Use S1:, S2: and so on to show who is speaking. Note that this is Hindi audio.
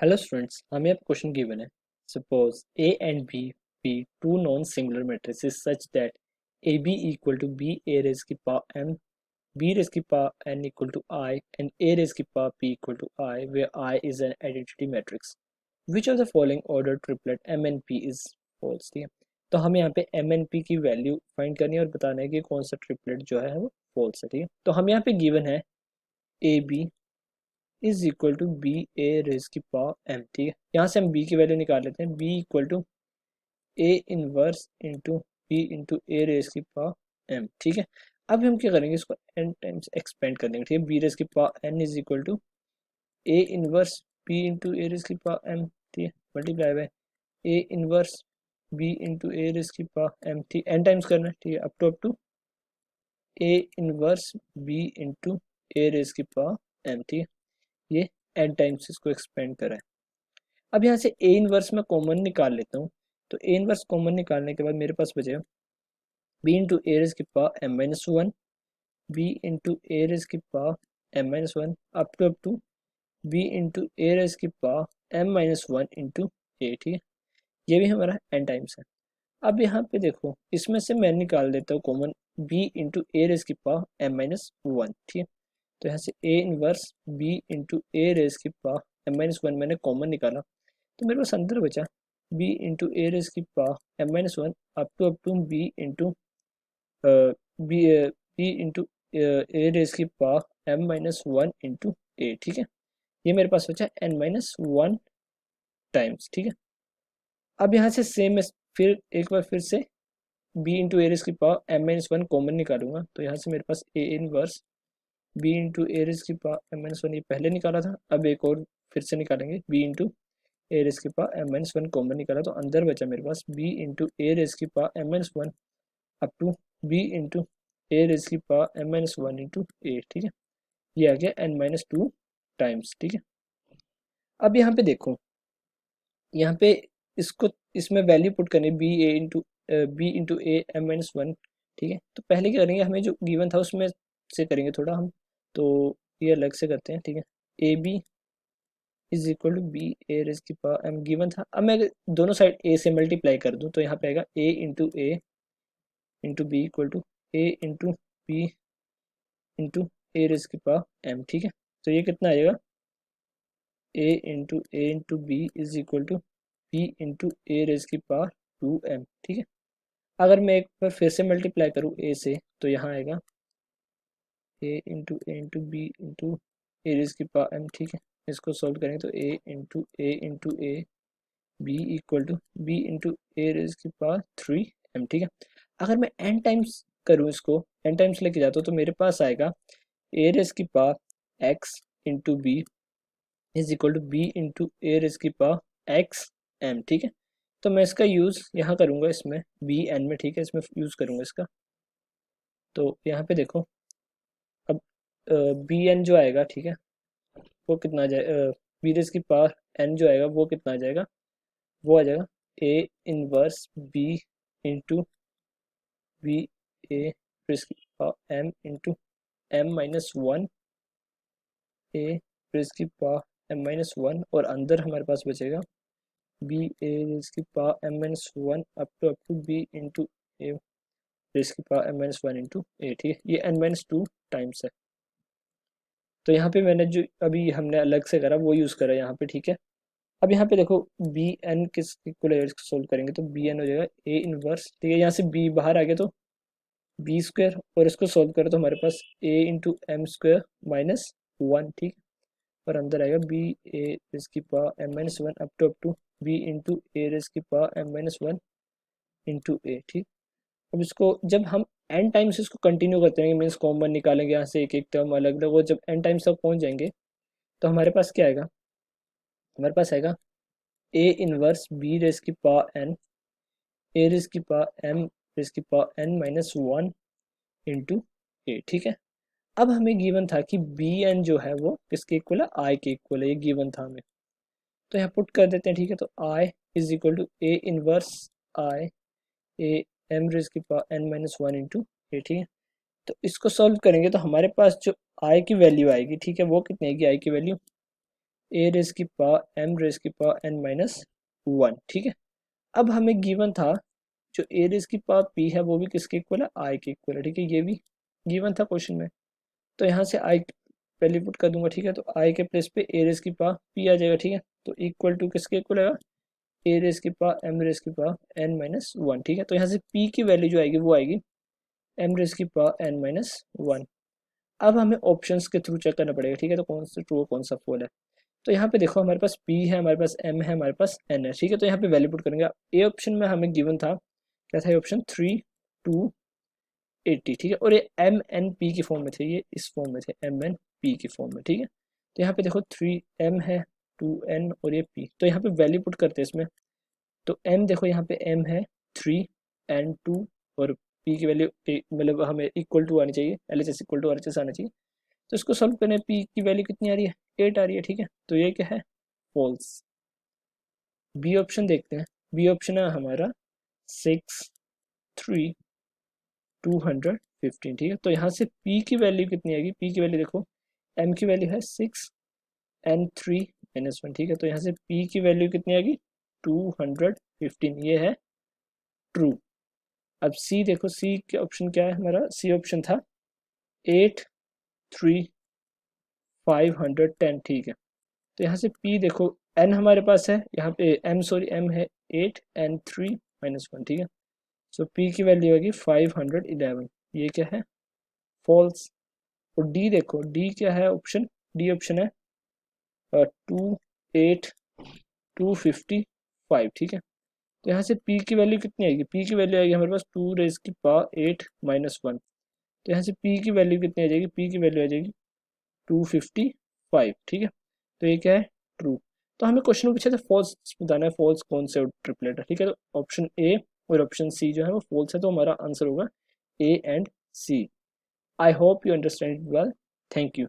S1: Hello students, हमें अब क्वेश्चन गिवन है. Suppose A and B be two non-singular matrices such that AB equal to B A raised की power m, B raised की power n equal to I and A raised की power p equal to I, where I is an identity matrix. Which of the following order triplet m and p is false? ठीक है, तो हमें यहाँ पे m and p की वैल्यू फाइंड करनी है और बताना है कि कौन सा ट्रिपलेट जो है वो फॉल्स है. ठीक है, तो हम यहाँ पे गिवन है A B is equal to B A raise की पावर एम. ठीक है, यहाँ से हम बी की वैल्यू निकाल लेते हैं. B equal to A inverse into B into A raise की पावर एम. ठीक है, अब हम क्या करेंगे, इसको एन टाइम्स एक्सपेंड कर देंगे. ठीक है, बी रेज की power N is equal to A inverse B into A raise की पावर एम. ठीक है, multiply by A inverse B into A raise की पावर एम. ठीक, एन टाइम्स करना है. ठीक है, up to A inverse B into A raise की पावर एम. ठीक है, ये एन टाइम्स इसको एक्सपेंड करा है. अब यहाँ से ए इनवर्स में कॉमन निकाल लेता हूँ. तो ए इनवर्स कॉमन निकालने के बाद मेरे पास बचेगा बी इंटू ए रेज की power M minus one, B into A raise की power M minus one up to B into A raise की power M minus one into A. ठीक है, ये भी हमारा एन टाइम्स है. अब यहाँ पे देखो, इसमें से मैं निकाल देता हूँ common B into A raise की पावर एम माइनस वन. ठीक है, तो यहाँ से A inverse B into A raise की पावर एम माइनस वन मैंने कॉमन निकाला, तो मेरे पास अंदर बचा बी इंटू ए रेज की power M minus one up to B into B B into A raise की power M minus one into A. ठीक है, ये मेरे पास बचा एन माइनस वन टाइम्स. ठीक है, अब यहाँ से सेम फिर एक बार फिर से बी इंटू ए रेज की power M minus one common निकालूंगा. तो यहाँ से मेरे पास A inverse B into A raise की पावर एम माइनस वन ये पहले निकाला था, अब एक और फिर से निकालेंगे बी इंटू ए रेज की power M minus one common निकाला, तो अंदर बचा मेरे पास बी इंटू ए रेज की power M minus one up to B into A raise की power M minus one into A. ठीक है, ये आ गया एन माइनस टू टाइम्स. ठीक है, अब यहाँ पे देखो, यहाँ पे इसको इसमें वैल्यू पुट करनी B into A M minus one. ठीक है, तो पहले क्या करेंगे, हमें जो गिवन था उसमें से करेंगे थोड़ा हम, तो ये अलग से करते हैं. ठीक है, A B is equal to B A raise की पावर एम गिवन था. अब मैं अगर दोनों साइड ए से मल्टीप्लाई कर दूं तो यहाँ पे आएगा A into B equal to A into B into A raise की पावर एम. ठीक है, तो ये कितना आएगा A into B is equal to B into A raise की पावर टू एम. ठीक है, अगर मैं एक बार फिर से मल्टीप्लाई करूँ ए से, तो यहाँ आएगा A into B into A raise की पावर एम. ठीक है, इसको सॉल्व करेंगे तो A into A B equal to B into A raise की पावर थ्री एम. ठीक है, अगर मैं एन टाइम्स करूँ, इसको एन टाइम्स लेके जाता हूँ, तो मेरे पास आएगा ए रेज की power X into B is equal to B into A raise की पावर एक्स एम. ठीक है, तो मैं इसका यूज़ यहाँ करूँगा, इसमें बी एन में. ठीक है, इसमें यूज़ करूँगा इसका. तो यहाँ पे देखो, अब बी एन जो आएगा, ठीक है, वो कितना आ जाएगा, बी रेज की पावर एन जो आएगा वो कितना आ जाएगा, वो आ जाएगा A inverse B into B A raise की power M into M minus one A raise की पावर एम माइनस वन, और अंदर हमारे पास बचेगा बी ए रेज की power M minus one up to B into A raise की power M minus one into A. ठीक है, ये एन माइनस टू टाइम्स है. तो यहाँ पे मैंने जो अभी हमने अलग से करा वो यूज़ करा यहाँ पे. ठीक है, अब यहाँ पे देखो बी एन किस को सोल्व करेंगे, तो बी एन हो जाएगा ए इनवर्स. ठीक है, यहाँ से बी बाहर आ गया तो बी स्क्वायर, और इसको सोल्व करें तो हमारे पास A into M square minus one. ठीक, और अंदर आएगा बी ए रेज की power M minus one up to B into A raise की power M minus one into A. ठीक, अब इसको जब हम एन टाइम्स इसको कंटिन्यू करते हैं, मीन्स कॉमन निकालेंगे यहाँ से एक एक टर्म अलग अलग, और जब एन टाइम्स तक पहुँच जाएंगे तो हमारे पास क्या आएगा, हमारे पास आएगा ए इनवर्स बी रेज की पावर एन ए रेज की पावर एम रेज की power N minus one into A. ठीक है, अब हमें गिवन था कि बी एन जो है वो किसके इक्वल है, आई के इक्वल है, ये गिवन था हमें. तो यहाँ पुट कर देते हैं. ठीक है, तो I is equal to A inverse I A M raise की power N minus one into A. ठीक है, तो इसको सॉल्व करेंगे तो हमारे पास जो आई की वैल्यू आएगी, ठीक है, वो कितनी आएगी आई की वैल्यू, ए रेज की पावर एम रेज की पावर एन माइनस 1, ठीक है। अब हमें गिवन था जो ए रेज की पावर पी है वो भी किसके इक्वल है, आई के इक्वल है, ठीक है। ये भी गिवन था क्वेश्चन में, तो यहाँ से आई वैल्यू पुट कर दूंगा, ठीक है। तो आई के प्लेस पे ए रेज की पावर पी आ जाएगा, ठीक है। तो इक्वल टू किसके इक्वल आएगा, ए रेज की पावर एम रेज की पावर एन माइनस 1, ठीक है। तो यहाँ से पी की वैल्यू जो आएगी वो आएगी एम रेज की पावर एन माइनस 1। अब हमें ऑप्शंस के थ्रू चेक करना पड़ेगा, ठीक है। तो कौन सा ट्रू है कौन सा फॉल है। तो यहाँ पे देखो हमारे पास P है, हमारे पास M है, हमारे पास N है, ठीक है। तो यहाँ पे वैल्यू पुट करेंगे। ए ऑप्शन में हमें गिवन था, क्या था ये ऑप्शन 3 2 80, ठीक है। और ये MNP की फॉर्म में थे, ये इस फॉर्म में थे MNP की फॉर्म में, ठीक है। तो यहाँ पे देखो 3M है, 2N और ये P। तो यहाँ पे वैल्यू पुट करते हैं इसमें। तो M देखो यहाँ पे M है 3N2 और P की वैल्यू मतलब हमें इक्वल टू आनी चाहिए, LHS इक्वल टू RHS आना चाहिए। तो इसको सॉल्व करने P की वैल्यू कितनी आ रही है, 8 आ रही है, ठीक है। तो ये क्या है, फॉल्स। बी ऑप्शन देखते हैं। बी ऑप्शन है हमारा 6 3 215, ठीक है। तो यहाँ से P की वैल्यू कितनी आएगी, P की वैल्यू देखो, M की वैल्यू है 6 N3 - 1, ठीक है। तो यहाँ से P की वैल्यू कितनी आएगी 215, ये है ट्रू। अब C देखो, C के ऑप्शन क्या है हमारा, C ऑप्शन था 8 3 510, ठीक है। तो यहाँ से P देखो, N हमारे पास है यहाँ पे M है 8 N3 - 1, ठीक है। सो P की वैल्यू आएगी 511, ये क्या है, फॉल्स। और D देखो, D क्या है ऑप्शन, D ऑप्शन है 28255, ठीक है। तो यहाँ से P की वैल्यू कितनी आएगी, P की वैल्यू आएगी हमारे पास 2 रेज की पावर 8 - 1। तो यहाँ से P की वैल्यू कितनी आ जाएगी, P की वैल्यू आ जाएगी 255, ठीक है। तो ये क्या है, ट्रू। तो हमें क्वेश्चन में पूछा था फॉल्स बताना है, फॉल्स कौन से ट्रिपलेट है, ठीक है। तो ऑप्शन ए और ऑप्शन सी जो है वो फॉल्स है, तो हमारा आंसर होगा A and C. I hope you understand it well. Thank you.